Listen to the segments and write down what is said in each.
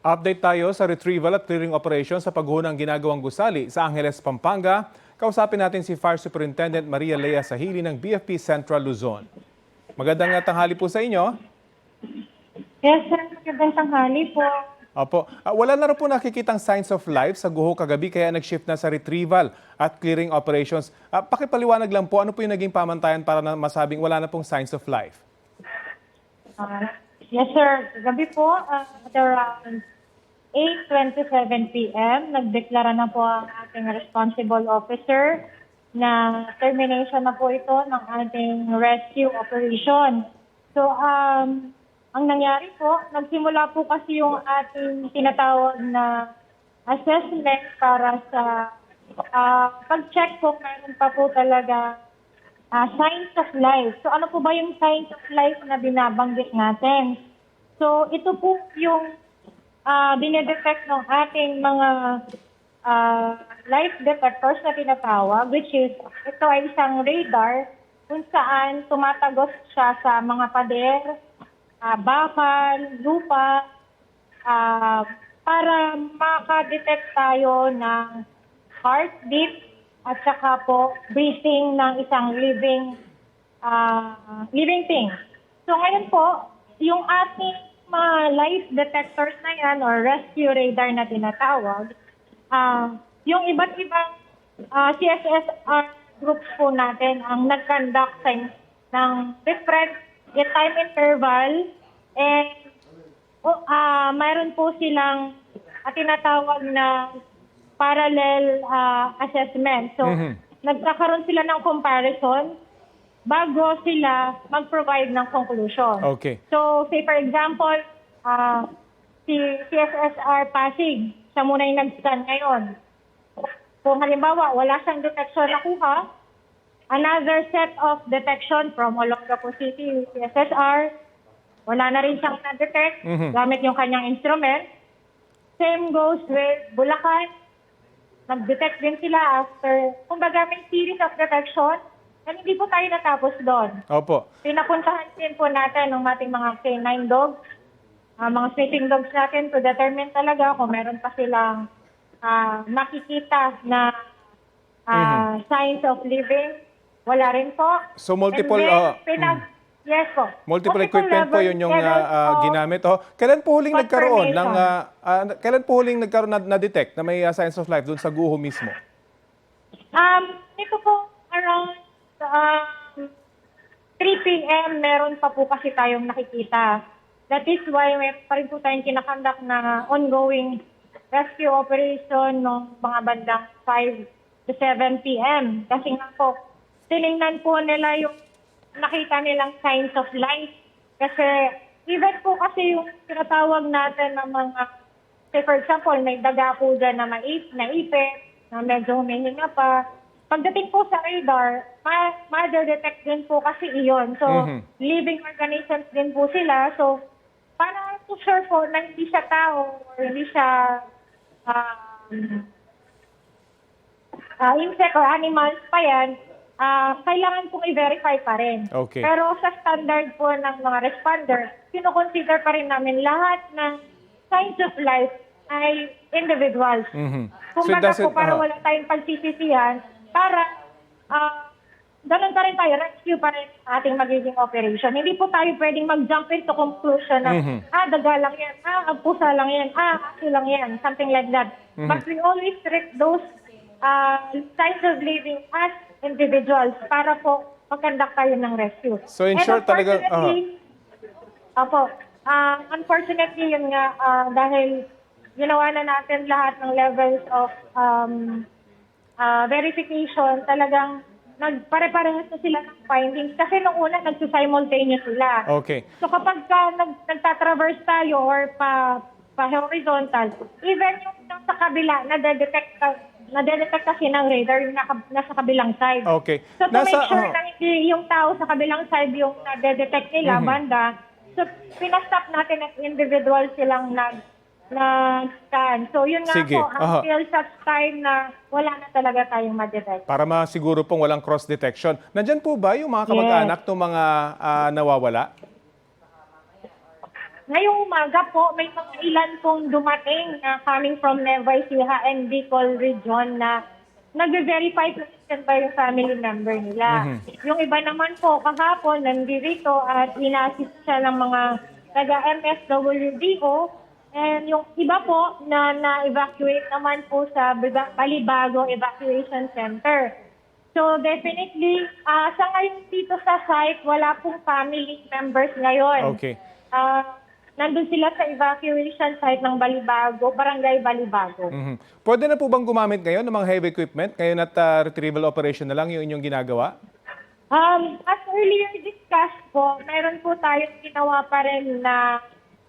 Update tayo sa retrieval at clearing operation sa paghunang ginagawang gusali sa Angeles, Pampanga. Kausapin natin si Fire Superintendent Maria Lea Sahili ng BFP Central Luzon. Magandang tanghali po sa inyo. Yes, sir. Magandang tanghali po. Opo. Wala na rin po nakikitang signs of life sa guho kagabi kaya nag-shift na sa retrieval at clearing operations. Pakipaliwanag lang po, ano po yung naging pamantayan para na masabing wala na pong signs of life? Yes, sir. Gabi po, at around 8:27 p.m., nagdeklara na po ang ating responsible officer na termination na po ito ng ating rescue operation. So, ang nangyari po, nagsimula po kasi yung ating tinatawag na assessment para sa pag-check kung meron pa po talaga signs of life. So, ano po ba yung signs of life na binabanggit natin? So, ito po yung dinedetect ng ating mga life detectors na tinatawag, which is, ito ay isang radar kung saan tumatagos siya sa mga pader, bakal, lupa, para makadetect tayo ng heartbeat at saka po breathing ng isang living thing. So ngayon po, yung ating mga life detectors na yan or rescue radar na tinatawag, yung iba't ibang CSSR groups po natin ang nag-conduct ng different time interval and mayroon po silang tinatawag na parallel assessment. So, nagkakaroon sila ng comparison bago sila mag-provide ng conclusion. Okay. So, say for example, si CSSR Pasig, siya muna yung nag-scan ngayon. Kung halimbawa, wala siyang detection nakuha, another set of detection from Olongapo City, CSSR, wala na rin siyang na-detect gamit yung kanyang instrument. Same goes with Bulacan. Nag-detect din sila after, kumbaga may series of detection, and hindi po tayo natapos doon. Opo. Pinapuntahan din po natin ng ating mga canine dogs, mga sniffing dogs natin to determine talaga kung meron pa silang nakikita na signs of living. Wala rin po. So multiple And then, yes po. multiple equipment po yun yung ginamit. Kailan po huling nagkaroon ng na-detect na may signs of life doon sa guho mismo? Ito po around 3 p.m. meron pa po kasi tayong nakikita. That is why may pa rin po tayong kinakandak na ongoing rescue operation ng mga bandang 5 to 7 p.m. Kasi nga po, tinignan po nila yung nakita nilang signs of life. Kasi even po kasi yung tinatawag natin ng mga, say for example, may daga po dyan na naipit, na medyo humihinga pa. Pagdating po sa radar, ma-detect din po kasi iyon. So, living organisms din po sila. So, para to sure po na hindi siya tao or hindi siya insect or animals pa yan, kailangan pong i-verify pa rin. Okay. Pero sa standard po ng mga responders, kino-consider pa rin namin lahat ng signs of life ay individuals. Kumbaga po, para wala tayong pagsisisihan, para ganun pa rin tayo, rescue pa rin ating magiging operation. Hindi po tayo pwedeng mag-jump into conclusion na, daga lang yan, pusa lang yan, aso lang yan, something like that. But we always treat those signs of living as individuals para po mag-conduct tayo ng rescue. So in short talaga... Unfortunately, yun nga, dahil ginawa na natin lahat ng levels of verification, talagang nagpare-parehas na sila ng findings. Kasi nung una, nagsisimultaneous sila. Okay. So kapag nagtatraverse tayo or pa-horizontal, even yung sa kabila, nadedetect kasi ng radar yung nasa kabilang side. Okay. So to make sure na hindi yung tao sa kabilang side yung nadedetect nila, banda, so pinastop natin at individual silang nag-scan. So yun nga Sige. po, until such time na wala na talaga tayong ma-detect. Para masiguro pong walang cross-detection. Nandyan po ba yung mga kamag-anak ng mga nawawala? ngayong umaga po, may mga ilan pong dumating na coming from Nueva Ecija and Bicol region na nag-verify kung ba yung family member nila. Yung iba naman po, kahapon, nandito at inassist siya ng mga taga-MSWDO. And yung iba po na na-evacuate naman po sa Balibago Evacuation Center. So definitely, sa ngayon dito sa site, wala pong family members ngayon. Okay. Nandun sila sa evacuation site ng Balibago, Barangay Balibago. Pwede na po bang gumamit ngayon ng mga heavy equipment? Ngayon at retrieval operation na lang yung inyong ginagawa? As earlier discussed po, meron po tayong ginawa pa rin na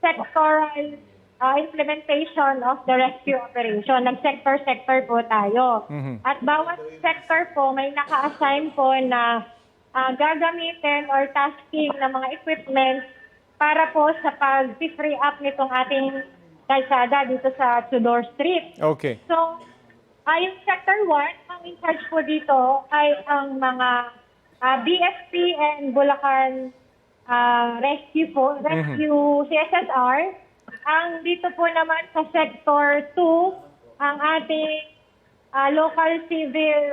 sectoral implementation of the rescue operation. Nag-sector-sector po tayo. At bawat sector po may naka-assign po na gagamitin or tasking ng mga equipment para po sa pag-free up nitong ating kalsada dito sa Tudor Street. Okay. So, yung Sector 1, ang in charge po dito ay ang mga BSP and Bulacan Rescue CSSR. Ang dito po naman sa Sector 2, ang ating Local Civil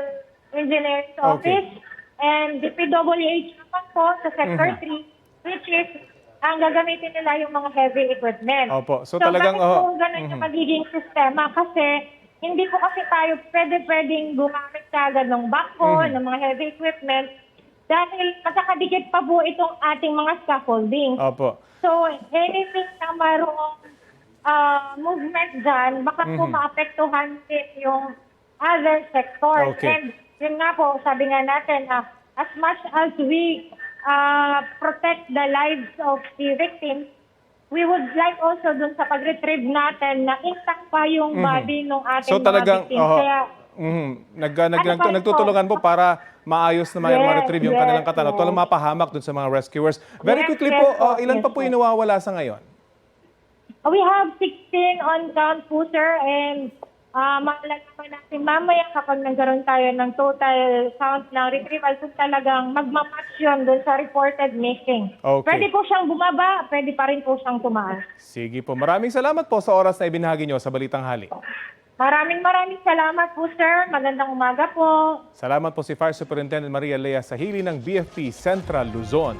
Engineers Office and DPWH naman po sa Sector 3, which is ang gagamitin nila yung mga heavy equipment. Opo. So talagang bakit po ganun yung magiging sistema? Kasi hindi po kasi tayo pwedeng gumamit kagad ng backhoe, ng mga heavy equipment dahil masakadikit pa po itong ating mga scaffolding. Opo. So anything na mayroong movement dyan, baka po maapektuhan din yung other sectors. Okay. And yun nga po, sabi nga natin, as much as we protect the lives of the victims, we would like also dun sa pag-retrieve natin na intact pa yung body ng ating So mga talagang victims. Kaya, nagtutulungan po para maayos na ma-retrieve yung kanilang katawan at walang mapahamak dun sa mga rescuers. Very quickly po, ilan pa po yung nawawala sa ngayon? we have 16 on count po, sir, and malalaman natin mamaya kapag nagkaroon tayo ng total count ng retrieval kung talagang magmamatch yun doon sa reported missing. Okay. Pwede po siyang bumaba, pwede pa rin po siyang tumaas. Sige po. Maraming salamat po sa oras na ibinahagi nyo sa Balitang Hali. Maraming salamat po, sir. Magandang umaga po. Salamat po si Fire Superintendent Maria Lea Sahili ng BFP Central Luzon.